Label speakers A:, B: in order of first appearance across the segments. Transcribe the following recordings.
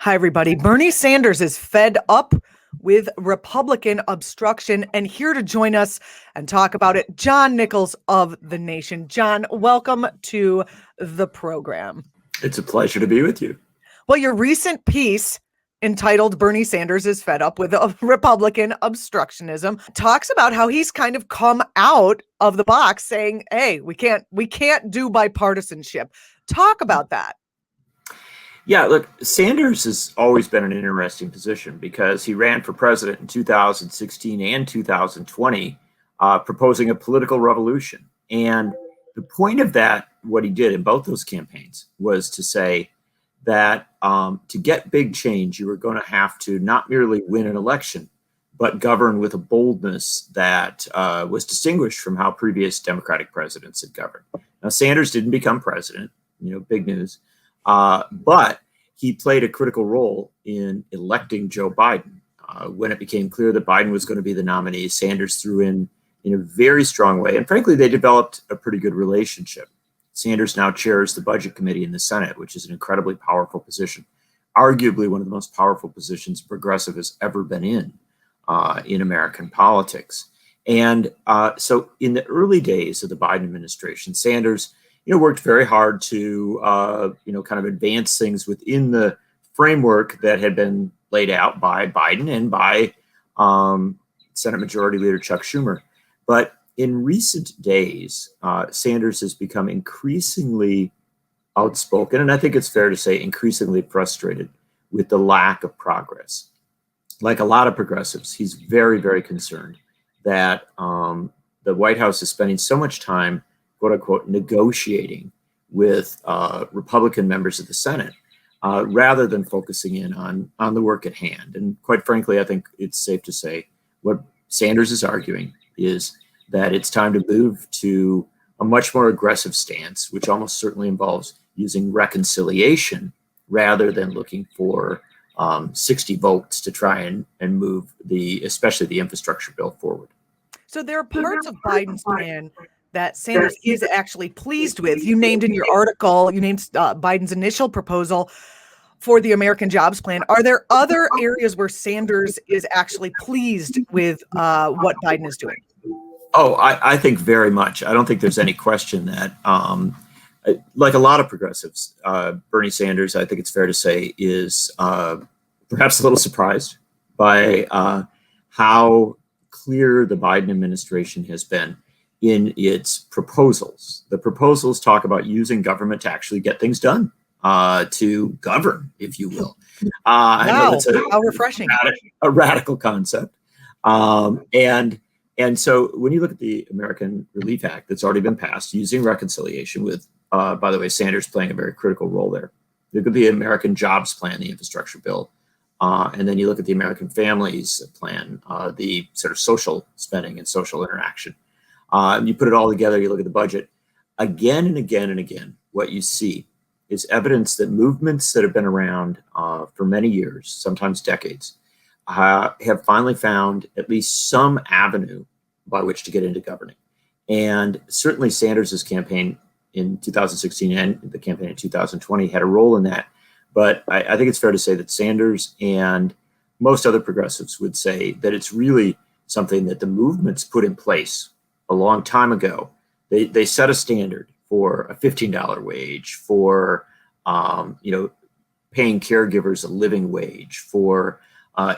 A: Hi, everybody. Bernie Sanders is fed up with Republican obstruction, and here to join us and talk about it, John Nichols of The Nation. John, welcome to the program.
B: It's a pleasure to be with you.
A: Well, your recent piece entitled Bernie Sanders is fed up with Republican obstructionism talks about how he's kind of come out of the box saying, hey, we can't do bipartisanship. Talk about that.
B: Yeah, look, Sanders has always been an interesting position because he ran for president in 2016 and 2020, proposing a political revolution. And the point of that, what he did in both those campaigns, was to say that to get big change, you were going to have to not merely win an election, but govern with a boldness that was distinguished from how previous Democratic presidents had governed. Now, Sanders didn't become president, big news. But he played a critical role in electing Joe Biden. When it became clear that Biden was going to be the nominee, Sanders threw in a very strong way. And frankly, they developed a pretty good relationship. Sanders now chairs the Budget Committee in the Senate, which is an incredibly powerful position, arguably one of the most powerful positions a progressive has ever been in American politics. And so in the early days of the Biden administration, Sanders worked very hard to, kind of advance things within the framework that had been laid out by Biden and by Senate Majority Leader Chuck Schumer. But in recent days, Sanders has become increasingly outspoken, and I think it's fair to say increasingly frustrated with the lack of progress. Like a lot of progressives, he's very, very concerned that the White House is spending so much time quote unquote, negotiating with Republican members of the Senate rather than focusing in on the work at hand. And quite frankly, I think it's safe to say what Sanders is arguing is that it's time to move to a much more aggressive stance, which almost certainly involves using reconciliation rather than looking for 60 votes to try and move especially the infrastructure bill forward.
A: So there are parts of Biden's plan that Sanders is actually pleased with. You named in your article, Biden's initial proposal for the American Jobs Plan. Are there other areas where Sanders is actually pleased with what Biden is doing?
B: Oh, I think very much. I don't think there's any question that, like a lot of progressives, Bernie Sanders, I think it's fair to say, is perhaps a little surprised by how clear the Biden administration has been in its proposals. The proposals talk about using government to actually get things done, to govern, if you will.
A: I know that's how refreshing.
B: A radical concept. And so when you look at the American Relief Act that's already been passed using reconciliation with, by the way, Sanders playing a very critical role there. Look at the American Jobs Plan, the infrastructure bill. And then you look at the American Families Plan, the sort of social spending and social interaction. You put it all together, you look at the budget, again and again and again, what you see is evidence that movements that have been around for many years, sometimes decades, have finally found at least some avenue by which to get into governing. And certainly Sanders' campaign in 2016 and the campaign in 2020 had a role in that. But I think it's fair to say that Sanders and most other progressives would say that it's really something that the movements put in place a long time ago. They set a standard for a $15 wage, for paying caregivers a living wage, for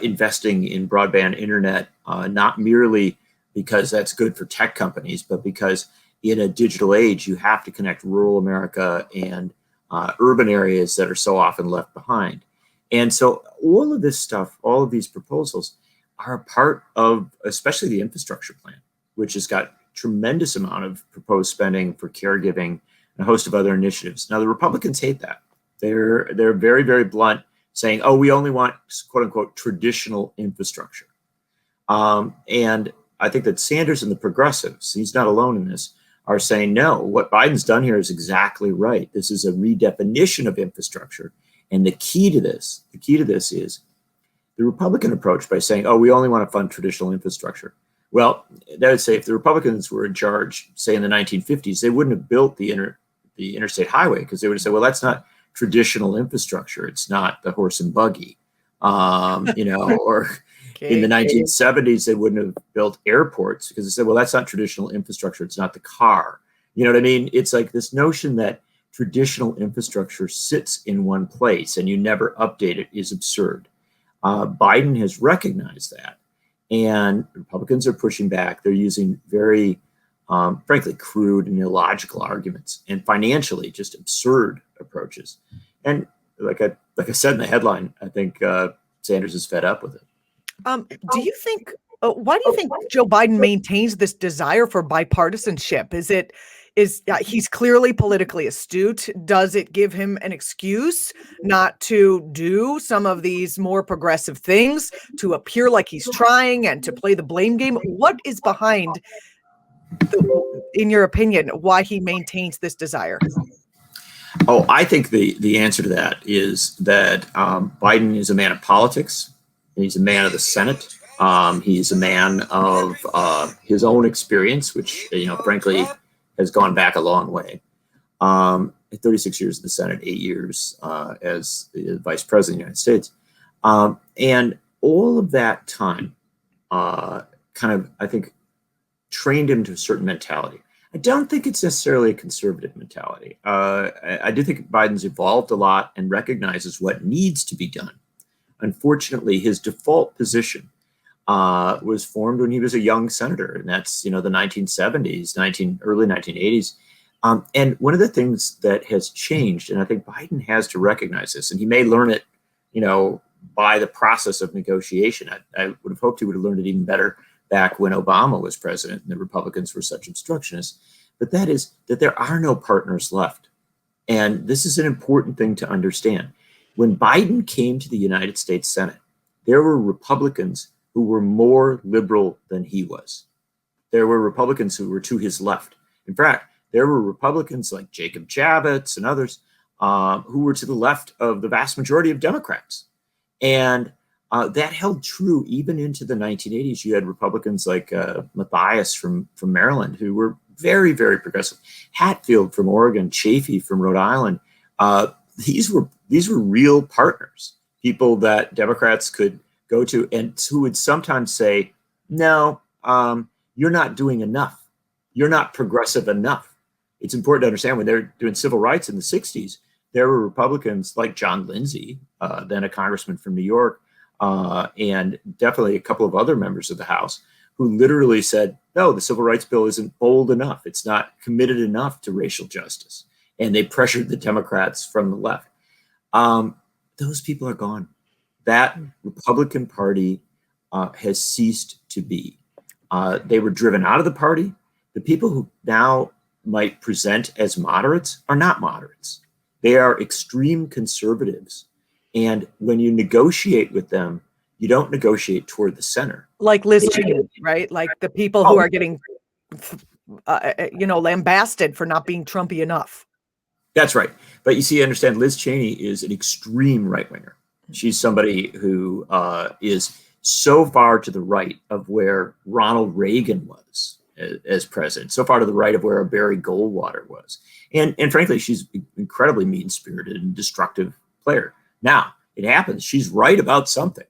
B: investing in broadband internet, not merely because that's good for tech companies, but because in a digital age, you have to connect rural America and urban areas that are so often left behind. And so all of this stuff, all of these proposals are a part of especially the infrastructure plan, which has got tremendous amount of proposed spending for caregiving and a host of other initiatives. Now, the Republicans hate that. They're very, very blunt, saying, oh, we only want, quote unquote, traditional infrastructure. And I think that Sanders and the progressives, he's not alone in this, are saying, no, what Biden's done here is exactly right. This is a redefinition of infrastructure. And the key to this is the Republican approach by saying, oh, we only want to fund traditional infrastructure. Well, that would say if the Republicans were in charge, say in the 1950s, they wouldn't have built the interstate highway because they would have said, well, that's not traditional infrastructure. It's not the horse and buggy, or in the 1970s, they wouldn't have built airports because they said, well, that's not traditional infrastructure. It's not the car. You know what I mean? It's like this notion that traditional infrastructure sits in one place and you never update it is absurd. Biden has recognized that, and Republicans are pushing back. They're using very, frankly, crude and illogical arguments, and financially just absurd approaches. And like I said in the headline, I think Sanders is fed up with it.
A: Do you think? Why do you think Joe Biden maintains this desire for bipartisanship? He's clearly politically astute? Does it give him an excuse not to do some of these more progressive things, to appear like he's trying and to play the blame game? What is behind, in your opinion, why he maintains this desire?
B: Oh, I think the answer to that is that Biden is a man of politics. He's a man of the Senate. He's a man of his own experience, which, frankly, has gone back a long way. 36 years in the Senate, 8 years as the vice president of the United States. And all of that time kind of, I think, trained him to a certain mentality. I don't think it's necessarily a conservative mentality. I do think Biden's evolved a lot and recognizes what needs to be done. Unfortunately, his default position was formed when he was a young senator, and that's the 1970s, early 1980s. And one of the things that has changed, and I think Biden has to recognize this, and he may learn it, by the process of negotiation. I would have hoped he would have learned it even better back when Obama was president and the Republicans were such obstructionists. But that is that there are no partners left, and this is an important thing to understand. When Biden came to the United States Senate, there were Republicans who were more liberal than he was. There were Republicans who were to his left. In fact, there were Republicans like Jacob Javits and others who were to the left of the vast majority of Democrats. And that held true even into the 1980s. You had Republicans like Mathias from Maryland who were very, very progressive. Hatfield from Oregon, Chafee from Rhode Island. These were real partners, people that Democrats could go to and who would sometimes say, no, you're not doing enough. You're not progressive enough. It's important to understand when they're doing civil rights in the 60s, there were Republicans like John Lindsay, then a congressman from New York, and definitely a couple of other members of the House who literally said, no, the civil rights bill isn't bold enough. It's not committed enough to racial justice. And they pressured the Democrats from the left. Those people are gone. That Republican Party has ceased to be. They were driven out of the party. The people who now might present as moderates are not moderates. They are extreme conservatives. And when you negotiate with them, you don't negotiate toward the center.
A: Like Liz Cheney, right? Like the people who are getting, lambasted for not being Trumpy enough.
B: That's right. But you see, understand, Liz Cheney is an extreme right-winger. She's somebody who is so far to the right of where Ronald Reagan was as president, so far to the right of where Barry Goldwater was. And frankly, she's an incredibly mean-spirited and destructive player. Now, it happens. She's right about something.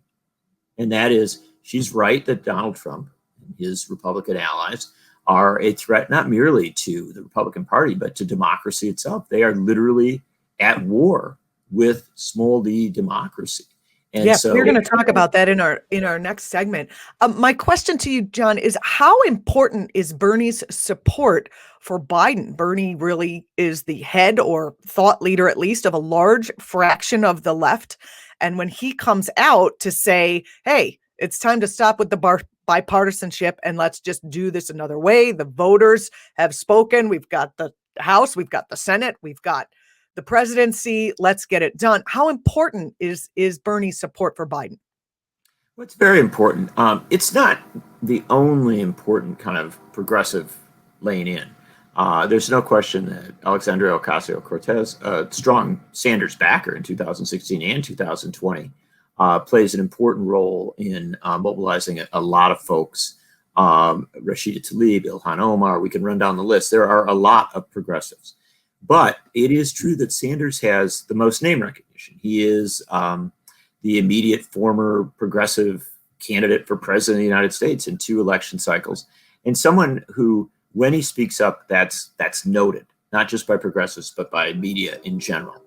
B: And that is, she's right that Donald Trump and his Republican allies are a threat not merely to the Republican Party, but to democracy itself. They are literally at war with small d democracy. And
A: so we're going to talk about that in our next segment. My question to you, John, is how important is Bernie's support for Biden? Bernie really is the head or thought leader, at least, of a large fraction of the left. And when he comes out to say, hey, it's time to stop with the bipartisanship and let's just do this another way. The voters have spoken. We've got the House, we've got the Senate, we've got the presidency. Let's get it done. How important is Bernie's support for Biden?
B: Well, it's very important. It's not the only important kind of progressive lane in. There's no question that Alexandria Ocasio-Cortez, a strong Sanders backer in 2016 and 2020, plays an important role in mobilizing a lot of folks. Rashida Tlaib, Ilhan Omar, we can run down the list. There are a lot of progressives. But it is true that Sanders has the most name recognition. He is the immediate former progressive candidate for president of the United States in 2 election cycles, and someone who, when he speaks up, that's noted, not just by progressives, but by media in general.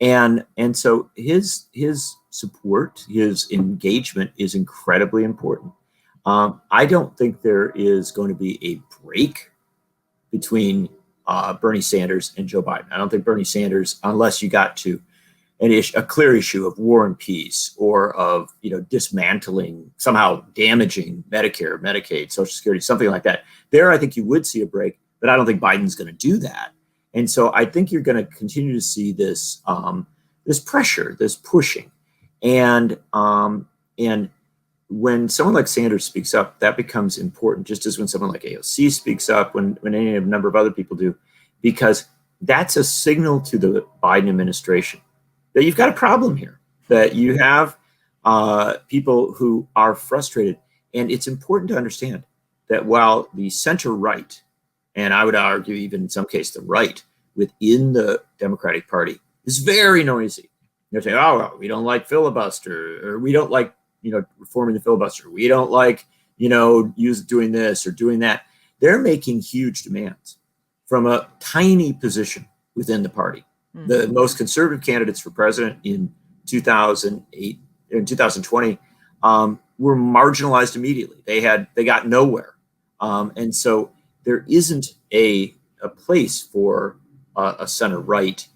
B: And so his support, his engagement is incredibly important. I don't think there is going to be a break between Bernie Sanders and Joe Biden. I don't think Bernie Sanders, unless you got to a clear issue of war and peace, or of dismantling, somehow damaging Medicare, Medicaid, Social Security, something like that. There, I think you would see a break, but I don't think Biden's going to do that. And so I think you're going to continue to see this this pressure, this pushing, and when someone like Sanders speaks up, that becomes important, just as when someone like AOC speaks up, when any number of other people do, because that's a signal to the Biden administration that you've got a problem here, that you have people who are frustrated. And it's important to understand that while the center right, and I would argue even in some case the right within the Democratic Party, is very noisy. They're saying, oh, well, we don't like filibuster, or we don't like reforming the filibuster. We don't like, doing this or doing that. They're making huge demands from a tiny position within the party. Mm-hmm. The most conservative candidates for president in 2008 and 2020 were marginalized immediately. They got nowhere. And so there isn't a place for a center right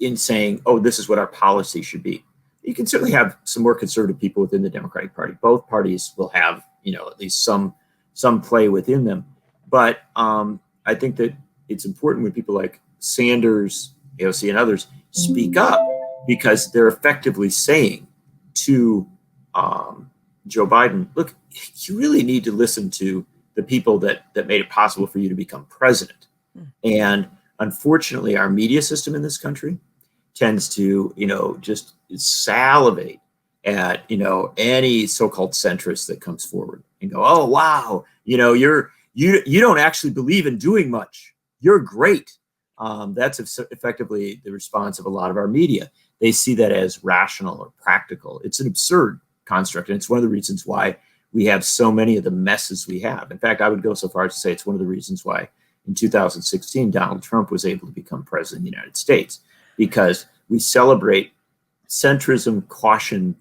B: in saying, oh, this is what our policy should be. You can certainly have some more conservative people within the Democratic Party. Both parties will have, at least some play within them. But I think that it's important when people like Sanders, AOC, and others speak up, because they're effectively saying to Joe Biden, look, you really need to listen to the people that made it possible for you to become president. And unfortunately, our media system in this country tends to, just salivate at, any so-called centrist that comes forward and go, oh, wow, you don't actually believe in doing much. You're great. That's effectively the response of a lot of our media. They see that as rational or practical. It's an absurd construct. And it's one of the reasons why we have so many of the messes we have. In fact, I would go so far as to say it's one of the reasons why in 2016, Donald Trump was able to become president of the United States, because we celebrate centrism, caution,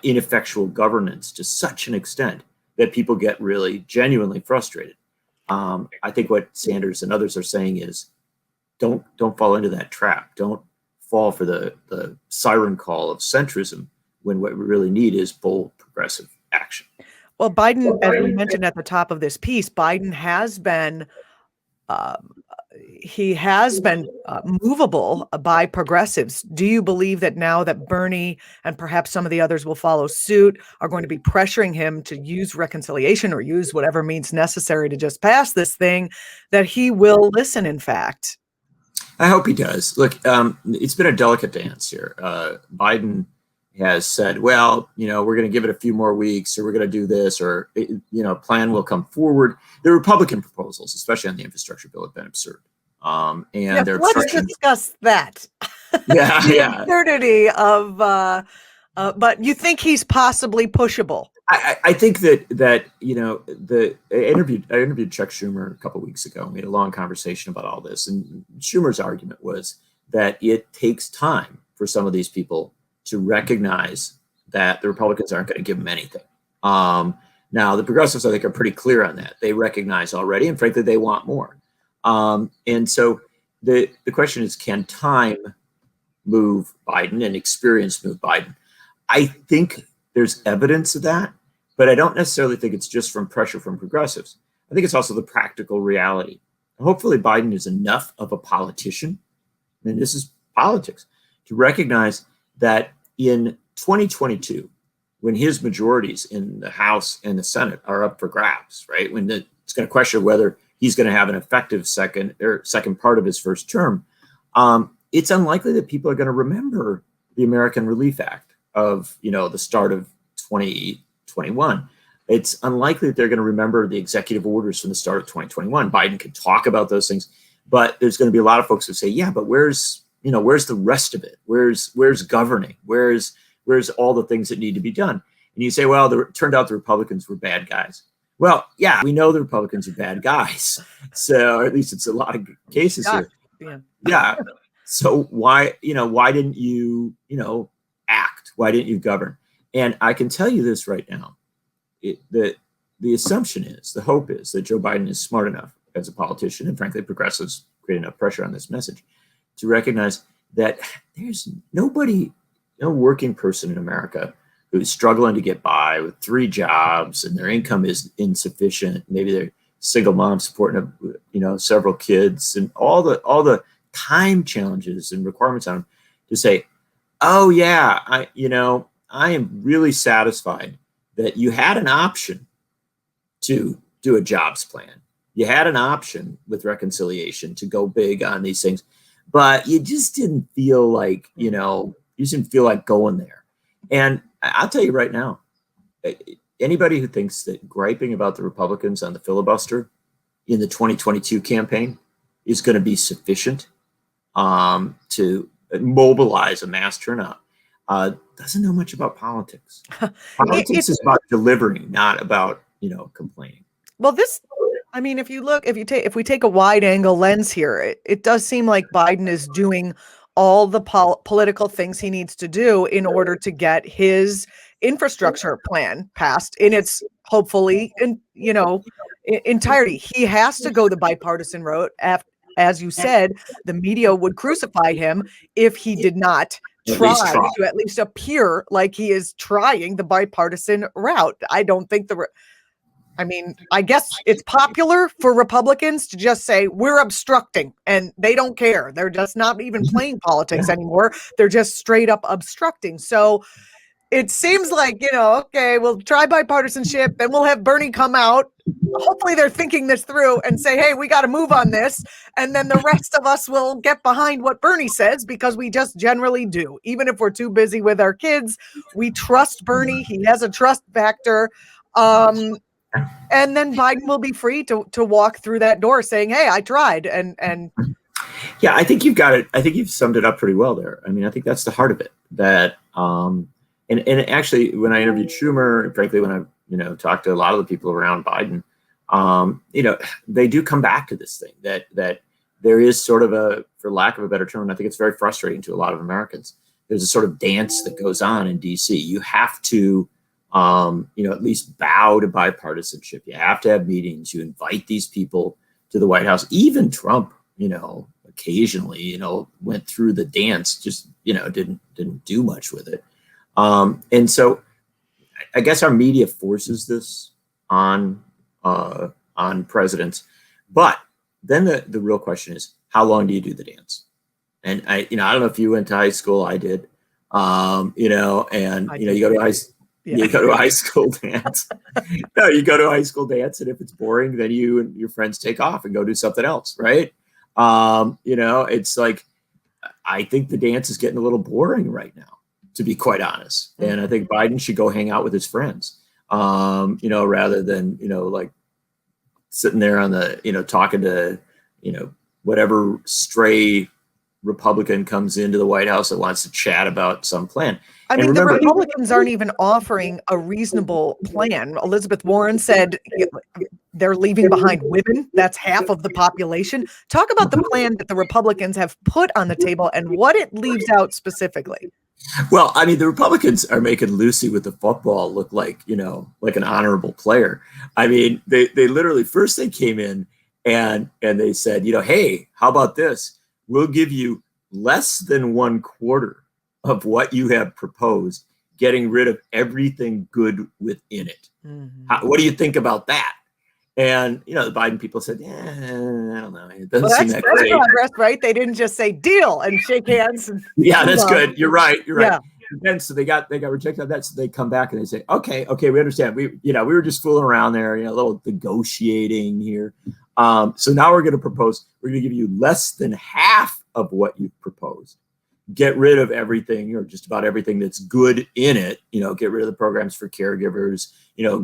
B: ineffectual governance to such an extent that people get really genuinely frustrated. I think what Sanders and others are saying is, don't fall into that trap. Don't fall for the siren call of centrism, when what we really need is bold, progressive action.
A: Well, Biden, as we mentioned at the top of this piece, Biden has been movable by progressives. Do you believe that now that Bernie and perhaps some of the others will follow suit are going to be pressuring him to use reconciliation or use whatever means necessary to just pass this thing, that he will listen, in fact?
B: I hope he does. Look, it's been a delicate dance here. Biden has said, well, we're going to give it a few more weeks, or we're going to do this, or, a plan will come forward. The Republican proposals, especially on the infrastructure bill, have been absurd.
A: Let's discuss that.
B: Yeah,
A: the absurdity of, but you think he's possibly pushable?
B: I think that I interviewed Chuck Schumer a couple of weeks ago, and we had a long conversation about all this. And Schumer's argument was that it takes time for some of these people to recognize that the Republicans aren't going to give them anything. Now, the progressives, I think, are pretty clear on that. They recognize already, and frankly, they want more. And so the question is, can time move Biden and experience move Biden? I think there's evidence of that, but I don't necessarily think it's just from pressure from progressives. I think it's also the practical reality. Hopefully, Biden is enough of a politician, and this is politics, to recognize that in 2022, when his majorities in the House and the Senate are up for grabs, right? When it's going to question whether he's going to have an effective second part of his first term, it's unlikely that people are going to remember the American Relief Act of, the start of 2021. It's unlikely that they're going to remember the executive orders from the start of 2021. Biden can talk about those things, But there's going to be a lot of folks who say, yeah, but where's the rest of it? Where's governing? Where's all the things that need to be done? And you say, well, it turned out the Republicans were bad guys. Well, yeah, we know the Republicans are bad guys. So, or at least it's a lot of cases here. Yeah. So why didn't you, act? Why didn't you govern? And I can tell you this right now. The assumption is, the hope is that Joe Biden is smart enough as a politician, and frankly, progressives create enough pressure on this message to recognize that there's no working person in America who's struggling to get by with 3 jobs and their income is insufficient. Maybe they're single mom supporting several kids and all the time challenges and requirements on them, to say, oh yeah, I am really satisfied that you had an option to do a jobs plan. You had an option with reconciliation to go big on these things, but you just didn't feel like, going there. And I'll tell you right now, anybody who thinks that griping about the Republicans on the filibuster in the 2022 campaign is going to be sufficient to mobilize a mass turnout doesn't know much about politics. Politics is about delivering, not about, complaining.
A: Well, if we take a wide angle lens here, it does seem like Biden is doing all the political things he needs to do in order to get his infrastructure plan passed in its hopefully entirety. He has to go the bipartisan route. As you said, the media would crucify him if he did not try to at least appear like he is trying the bipartisan route. I guess it's popular for Republicans to just say we're obstructing, and they don't care. They're just not even playing politics anymore. They're just straight up obstructing. So it seems like, okay, we'll try bipartisanship, then we'll have Bernie come out. Hopefully they're thinking this through and say, hey, we got to move on this. And then the rest of us will get behind what Bernie says, because we just generally do. Even if we're too busy with our kids, we trust Bernie. He has a trust factor. And then Biden will be free to walk through that door saying, hey, I tried. And
B: yeah, I think you've got it. I think you've summed it up pretty well there. I think that's the heart of it. That and actually, when I interviewed Schumer, and frankly, when I talked to a lot of the people around Biden, they do come back to this thing that there is sort of for lack of a better term, and I think it's very frustrating to a lot of Americans. There's a sort of dance that goes on in D.C. You have to at least bow to bipartisanship. You have to have meetings. You invite these people to the White House. Even Trump, occasionally, went through the dance, just, didn't do much with it. And so I guess our media forces this on presidents. But then the real question is, how long do you do the dance? And I don't know if you went to high school. I did, you go to high school. Yeah. You go to a high school dance. No, you go to a high school dance, and if it's boring, then you and your friends take off and go do something else, right? It's like, I think the dance is getting a little boring right now, to be quite honest. And I think Biden should go hang out with his friends, rather than, like sitting there on the, talking to, whatever stray Republican comes into the White House that wants to chat about some plan.
A: The Republicans aren't even offering a reasonable plan. Elizabeth Warren said they're leaving behind women. That's half of the population. Talk about the plan that the Republicans have put on the table and what it leaves out specifically.
B: Well, the Republicans are making Lucy with the football look like, like an honorable player. They literally, first they came in and they said, hey, how about this? We'll give you less than 1/4 of what you have proposed, getting rid of everything good within it. Mm-hmm. What do you think about that? And, the Biden people said, I don't know. It doesn't seem that great.
A: Progress, right? They didn't just say deal and shake hands.
B: Yeah, that's good. You're right. Yeah. And then, so they got rejected on that. So they come back and they say, okay, we understand. We were just fooling around there, a little negotiating here. So now we're going to give you less than half of what you've proposed. Get rid of everything, or just about everything that's good in it. Get rid of the programs for caregivers.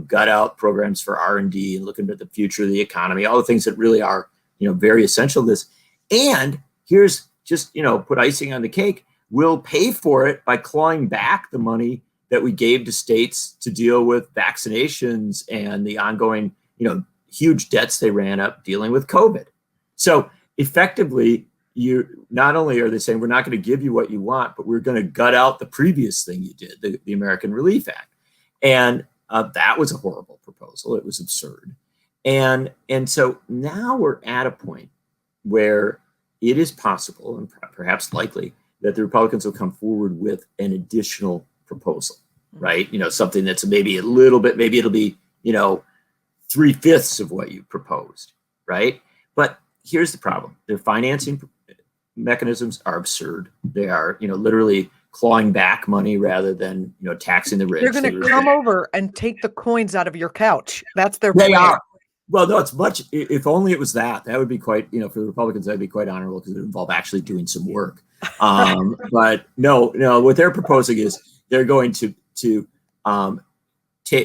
B: Gut out programs for R&D and looking at the future of the economy. All the things that really are, very essential to this. And here's just, put icing on the cake. We'll pay for it by clawing back the money that we gave to states to deal with vaccinations and the ongoing, huge debts they ran up dealing with COVID. So effectively, you not only are they saying we're not going to give you what you want, but we're going to gut out the previous thing you did, the American Relief Act. And that was a horrible proposal. It was absurd. And so now we're at a point where it is possible and perhaps likely that the Republicans will come forward with an additional proposal, right? Something that's maybe a little bit, maybe it'll be, 3/5 of what you proposed, right? But here's the problem. Their financing mechanisms are absurd. They are, literally clawing back money rather than, taxing the rich.
A: They're going to come over and take the coins out of your couch. That's their
B: plan. They
A: plan.
B: are. Well, no, it's much. If only it was that. That would be quite, for the Republicans, that'd be quite honorable because it would involve actually doing some work. But no, what they're proposing is they're going to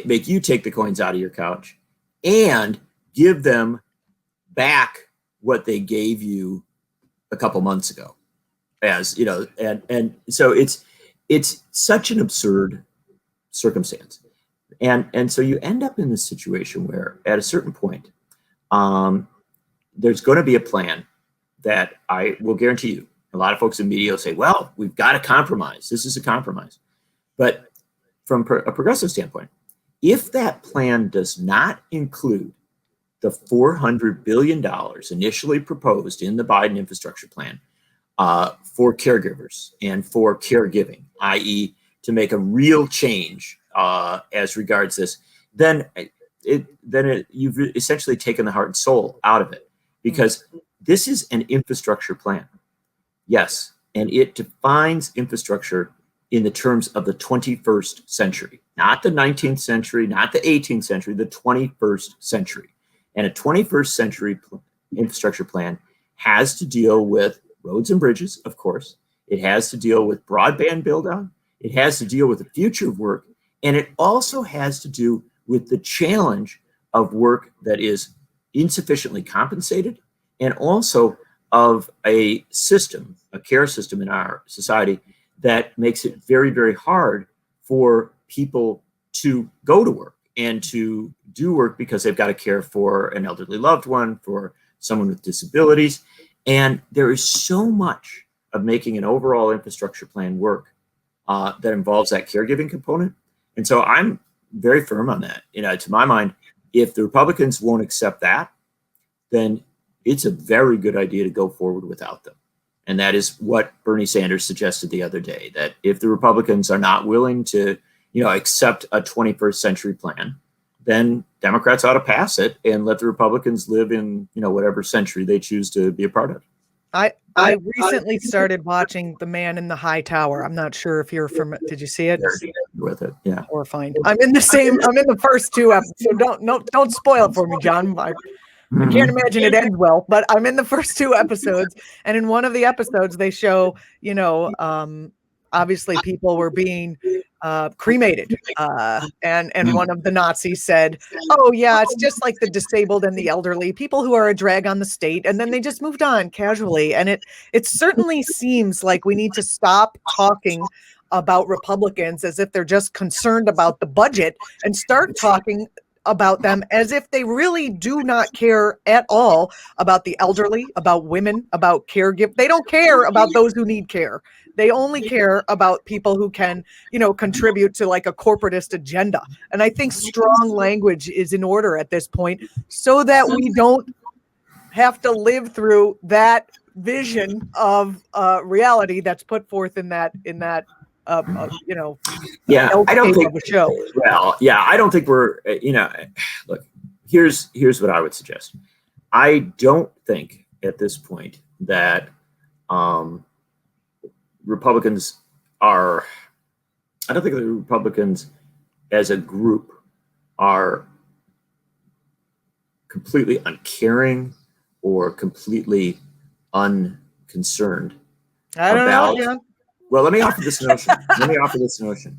B: make you take the coins out of your couch and give them back what they gave you a couple months ago, as and so it's such an absurd circumstance, and so you end up in this situation where at a certain point, there's going to be a plan that I will guarantee you. A lot of folks in media will say, "Well, we've got a compromise. This is a compromise," but from a progressive standpoint, if that plan does not include the $400 billion initially proposed in the Biden infrastructure plan for caregivers and for caregiving, i.e. to make a real change as regards this, then you've essentially taken the heart and soul out of it, because this is an infrastructure plan. Yes, and it defines infrastructure in the terms of the 21st century, not the 19th century, not the 18th century, the 21st century. And a 21st century infrastructure plan has to deal with roads and bridges, of course. It has to deal with broadband build-out. It has to deal with the future of work. And it also has to do with the challenge of work that is insufficiently compensated, and also of a system, a care system in our society that makes it very, very hard for people to go to work and to do work because they've got to care for an elderly loved one, for someone with disabilities. And there is so much of making an overall infrastructure plan work that involves that caregiving component. And so I'm very firm on that. To my mind, if the Republicans won't accept that, then it's a very good idea to go forward without them. And that is what Bernie Sanders suggested the other day, that if the Republicans are not willing to, accept a 21st century plan, then Democrats ought to pass it and let the Republicans live in, whatever century they choose to be a part of.
A: I recently started watching The Man in the High Tower. I'm not sure if you're from. Did you see it?
B: With it, yeah.
A: Horrifying. I'm in the first two episodes. So don't spoil it for me, John. I can't imagine it ends well, but I'm in the first two episodes, and in one of the episodes they show, obviously people were being cremated, and one of the Nazis said, "Oh yeah, it's just like the disabled and the elderly, people who are a drag on the state," and then they just moved on casually. And it certainly seems like we need to stop talking about Republicans as if they're just concerned about the budget and start talking about them as if they really do not care at all about the elderly, about women, about caregivers. They don't care about those who need care. They only care about people who can, contribute to like a corporatist agenda. And I think strong language is in order at this point so that we don't have to live through that vision of reality that's put forth in that
B: yeah, I don't think
A: a show.
B: Well, yeah, I don't think we're, look, here's what I would suggest. I don't think at this point that Republicans are, I don't think the Republicans as a group are completely uncaring or completely unconcerned about. Well, let me offer this notion.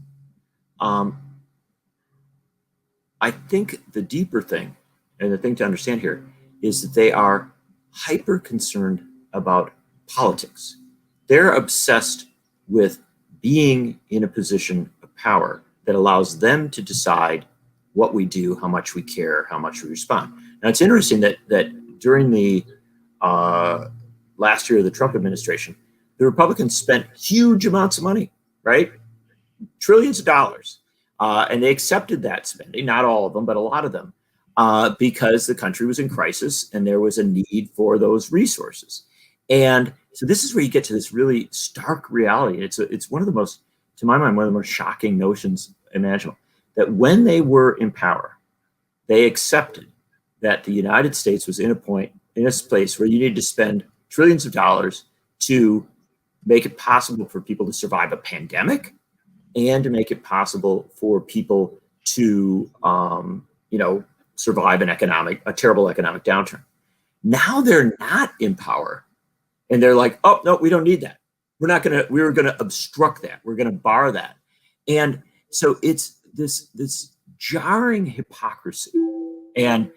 B: I think the deeper thing and the thing to understand here is that they are hyper concerned about politics. They're obsessed with being in a position of power that allows them to decide what we do, how much we care, how much we respond. Now, it's interesting that during the last year of the Trump administration, the Republicans spent huge amounts of money, right? Trillions of dollars. And they accepted that spending, not all of them, but a lot of them, because the country was in crisis and there was a need for those resources. And so this is where you get to this really stark reality. It's one of the most, to my mind, one of the most shocking notions imaginable, that when they were in power, they accepted that the United States was in a place where you needed to spend trillions of dollars to make it possible for people to survive a pandemic and to make it possible for people to, survive a terrible economic downturn. Now they're not in power, and they're like, oh no, we don't need that. We're gonna obstruct that. We're gonna bar that, and so it's this jarring hypocrisy. And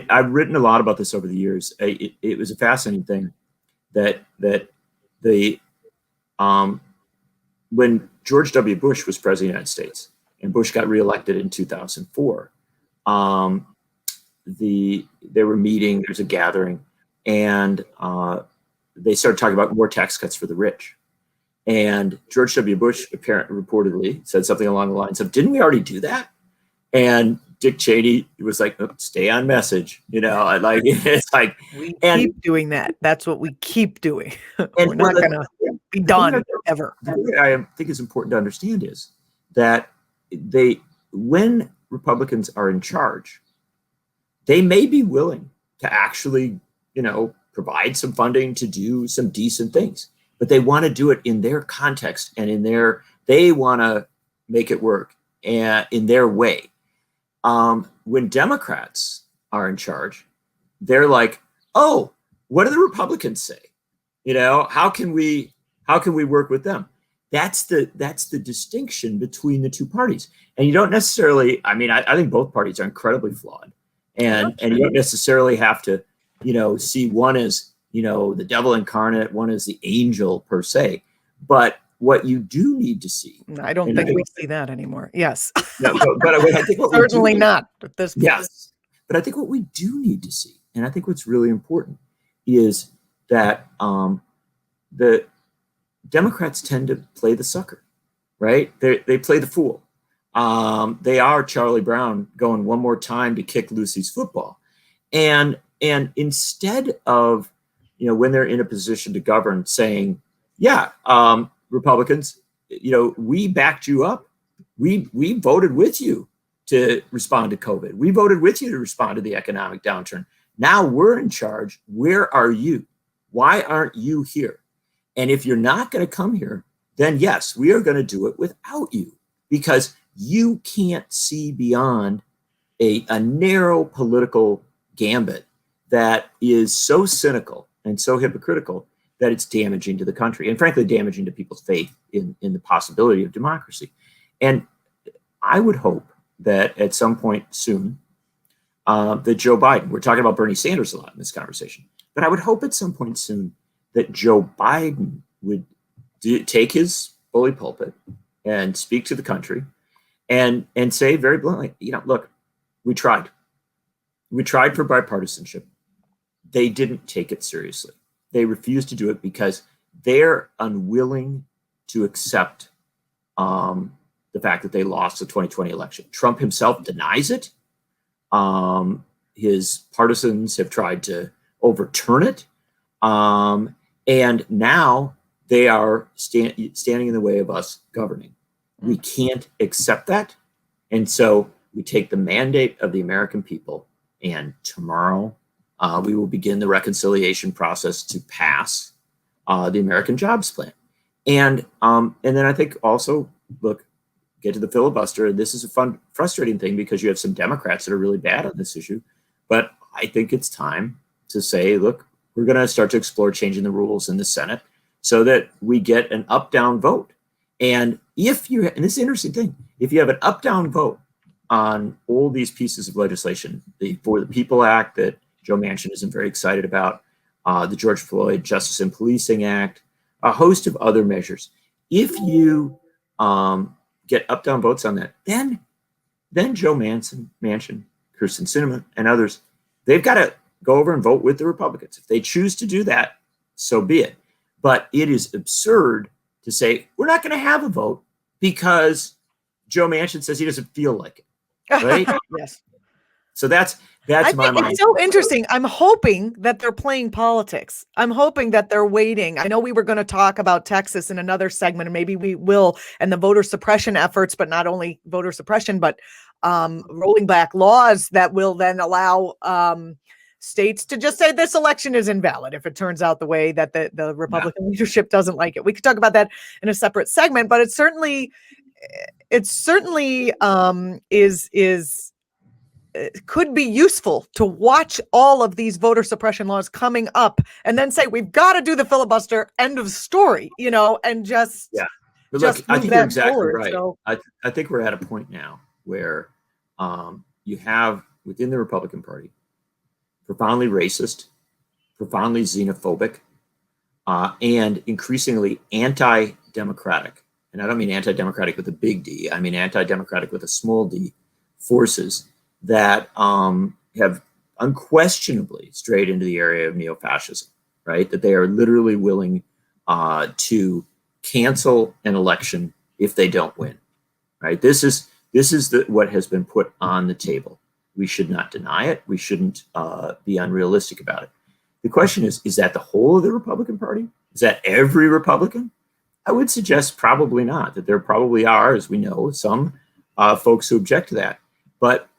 B: I've written a lot about this over the years. It was a fascinating thing that when George W. Bush was president of the United States and Bush got reelected in 2004, they were meeting, there's a gathering, and they started talking about more tax cuts for the rich. And George W. Bush reportedly said something along the lines of, didn't we already do that? And Dick Cheney was like, oh, stay on message. It's like,
A: we keep doing that. That's what we keep doing. We're not going to be done ever.
B: The way I think is important to understand is that when Republicans are in charge, they may be willing to actually, provide some funding to do some decent things, but they want to do it in their context and they want to make it work in their way. When Democrats are in charge, they're like, oh, what do the Republicans say? How can we work with them? That's the distinction between the two parties. And you don't necessarily, I think both parties are incredibly flawed. And you don't necessarily have to, see one as, the devil incarnate, one as the angel per se. But what you do need to see.
A: I don't think we see that anymore. Yes.
B: No, but I think
A: certainly not at this point.
B: Yes. But I think what we do need to see, and I think what's really important, is that the Democrats tend to play the sucker, right? They play the fool. They are Charlie Brown going one more time to kick Lucy's football. And instead of, when they're in a position to govern, saying, yeah, Republicans, we backed you up. We voted with you to respond to COVID. We voted with you to respond to the economic downturn. Now we're in charge. Where are you? Why aren't you here? And if you're not going to come here, then yes, we are going to do it without you, because you can't see beyond a narrow political gambit that is so cynical and so hypocritical that it's damaging to the country and frankly damaging to people's faith in the possibility of democracy. And I would hope that at some point soon that Joe Biden, we're talking about Bernie Sanders a lot in this conversation, but I would hope at some point soon that Joe Biden would take his bully pulpit and speak to the country and say very bluntly, look, we tried for bipartisanship. They didn't take it seriously. They refused to do it because they're unwilling to accept the fact that they lost the 2020 election. Trump himself denies it. His partisans have tried to overturn it. And now they are standing in the way of us governing. We can't accept that. And so we take the mandate of the American people, and tomorrow we will begin the reconciliation process to pass the American Jobs Plan. And then I think also, look, get to the filibuster. This is a frustrating thing because you have some Democrats that are really bad on this issue. But I think it's time to say, look, we're going to start to explore changing the rules in the Senate so that we get an up-down vote. And this is an interesting thing, if you have an up-down vote on all these pieces of legislation, the For the People Act that Joe Manchin isn't very excited about, the George Floyd Justice and Policing Act, a host of other measures. If you get up down votes on that, then Joe Manchin, Kyrsten Sinema, and others, they've got to go over and vote with the Republicans. If they choose to do that, so be it. But it is absurd to say we're not going to have a vote because Joe Manchin says he doesn't feel like it, right?
A: Yes.
B: So that's
A: I
B: my
A: think
B: mind.
A: it's so interesting. I'm hoping that they're playing politics. I'm hoping that they're waiting. I know we were going to talk about Texas in another segment, and maybe we will, and the voter suppression efforts, but not only voter suppression, but rolling back laws that will then allow states to just say this election is invalid if it turns out the way that the Republican leadership doesn't like it. We could talk about that in a separate segment, but it certainly could be useful to watch all of these voter suppression laws coming up and then say, we've got to do the filibuster, end of story, and just,
B: But
A: just
B: look, I
A: move
B: think
A: that
B: you're exactly
A: forward.
B: right.
A: So,
B: I think we're at a point now where you have within the Republican Party profoundly racist, profoundly xenophobic, and increasingly anti-democratic. And I don't mean anti-democratic with a big D. I mean anti-democratic with a small d forces that have unquestionably strayed into the area of neo-fascism, right? That they are literally willing to cancel an election if they don't win, right? This is what has been put on the table. We should not deny it. We shouldn't be unrealistic about it. The question is that the whole of the Republican Party? Is that every Republican? I would suggest probably not, that there probably are, as we know, some folks who object to that. But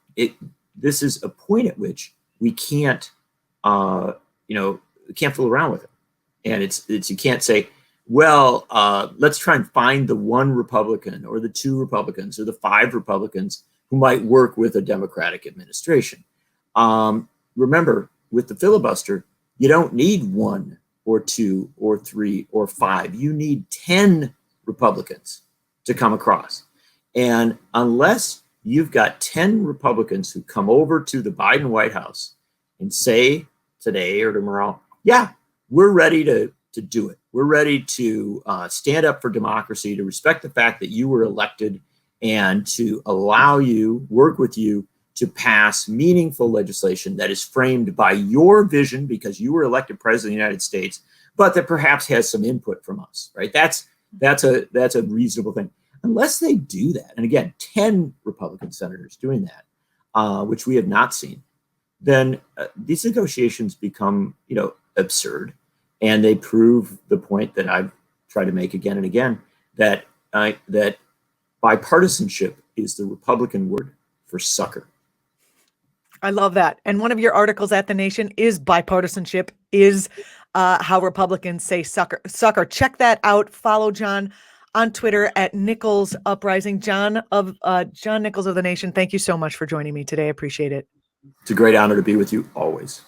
B: this is a point at which we can't, can't fool around with it. And it's you can't say, well, let's try and find the one Republican or the two Republicans or the five Republicans who might work with a Democratic administration. Remember, with the filibuster, you don't need one or two or three or five. You need 10 Republicans to come across. And unless you've got 10 Republicans who come over to the Biden White House and say today or tomorrow, yeah, we're ready to do it. We're ready to stand up for democracy, to respect the fact that you were elected, and to allow you, work with you to pass meaningful legislation that is framed by your vision because you were elected president of the United States, but that perhaps has some input from us, right? That's a reasonable thing. Unless they do that, and again, 10 Republican senators doing that, which we have not seen, then these negotiations become, absurd, and they prove the point that I've tried to make again and again, that that bipartisanship is the Republican word for sucker.
A: I love that. And one of your articles at The Nation is bipartisanship is how Republicans say sucker. Check that out. Follow John on Twitter at Nichols Uprising. John Nichols of The Nation, thank you so much for joining me today. I appreciate it.
B: It's a great honor to be with you always.